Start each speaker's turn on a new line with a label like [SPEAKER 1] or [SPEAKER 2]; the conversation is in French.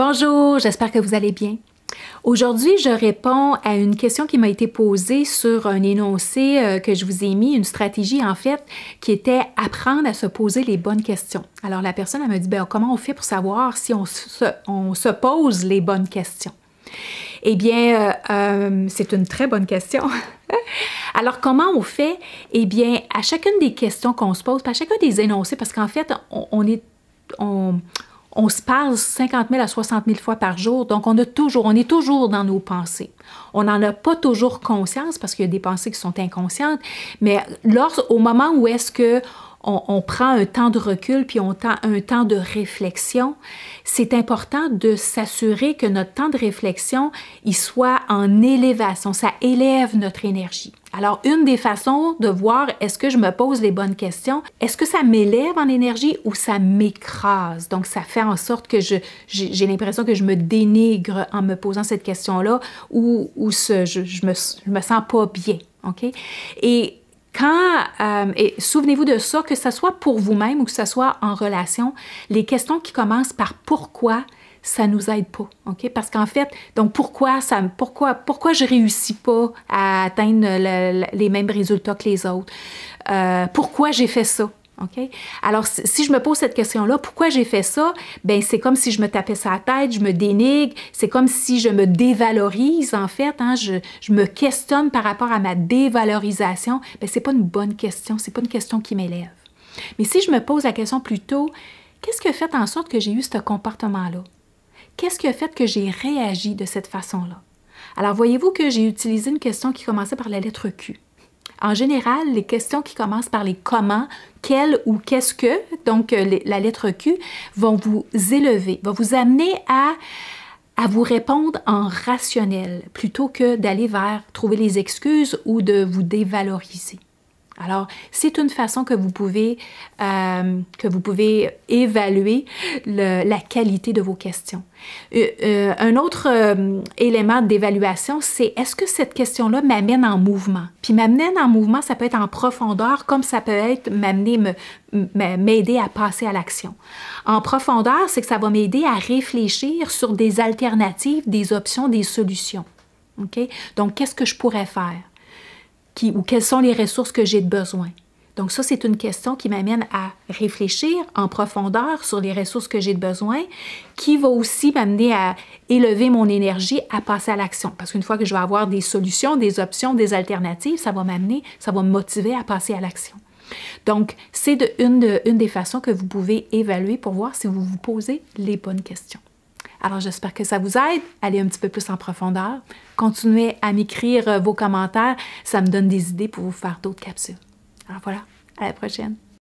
[SPEAKER 1] Bonjour, j'espère que vous allez bien. Aujourd'hui, je réponds à une question qui m'a été posée sur un énoncé que je vous ai mis, une stratégie en fait, qui était apprendre à se poser les bonnes questions. Alors la personne, elle m'a dit, comment on fait pour savoir si on se pose les bonnes questions? Eh bien, c'est une très bonne question. Alors, comment on fait? Eh bien, à chacune des questions qu'on se pose, à chacun des énoncés, parce qu'en fait, on se parle 50 000 à 60 000 fois par jour, donc on est toujours dans nos pensées. On n'en a pas toujours conscience parce qu'il y a des pensées qui sont inconscientes, mais au moment où est-ce que on prend un temps de recul puis un temps de réflexion, c'est important de s'assurer que notre temps de réflexion, il soit en élévation, ça élève notre énergie. Alors, une des façons de voir est-ce que je me pose les bonnes questions, est-ce que ça m'élève en énergie ou ça m'écrase? Donc, ça fait en sorte que j'ai l'impression que je me dénigre en me posant cette question-là ou je me sens pas bien, OK? Et souvenez-vous de ça, que ce soit pour vous-même ou que ce soit en relation, les questions qui commencent par « pourquoi », ça nous aide pas, OK? Parce qu'en fait, donc pourquoi je réussis pas à atteindre les mêmes résultats que les autres? Pourquoi j'ai fait ça? OK? Alors, si je me pose cette question-là, pourquoi j'ai fait ça? Bien, c'est comme si je me tapais sur la tête, je me dénigre, c'est comme si je me dévalorise, en fait, hein? Je me questionne par rapport à ma dévalorisation. Bien, c'est pas une bonne question, c'est pas une question qui m'élève. Mais si je me pose la question plutôt, qu'est-ce qui a fait en sorte que j'ai eu ce comportement-là? Qu'est-ce qui a fait que j'ai réagi de cette façon-là? Alors, voyez-vous que j'ai utilisé une question qui commençait par la lettre Q. En général, les questions qui commencent par les comment, quel ou qu'est-ce que, donc la lettre Q, vont vous élever, vont vous amener à vous répondre en rationnel, plutôt que d'aller vers trouver les excuses ou de vous dévaloriser. Alors, c'est une façon que vous pouvez évaluer la qualité de vos questions. Un autre élément d'évaluation, c'est est-ce que cette question-là m'amène en mouvement? Puis m'amène en mouvement, ça peut être en profondeur, comme ça peut être m'aider à passer à l'action. En profondeur, c'est que ça va m'aider à réfléchir sur des alternatives, des options, des solutions. OK? Donc, qu'est-ce que je pourrais faire? Ou quelles sont les ressources que j'ai besoin. Donc ça, c'est une question qui m'amène à réfléchir en profondeur sur les ressources que j'ai besoin, qui va aussi m'amener à élever mon énergie à passer à l'action. Parce qu'une fois que je vais avoir des solutions, des options, des alternatives, ça va me motiver à passer à l'action. Donc, c'est une des façons que vous pouvez évaluer pour voir si vous vous posez les bonnes questions. Alors, j'espère que ça vous aide. Allez un petit peu plus en profondeur. Continuez à m'écrire vos commentaires. Ça me donne des idées pour vous faire d'autres capsules. Alors voilà, à la prochaine.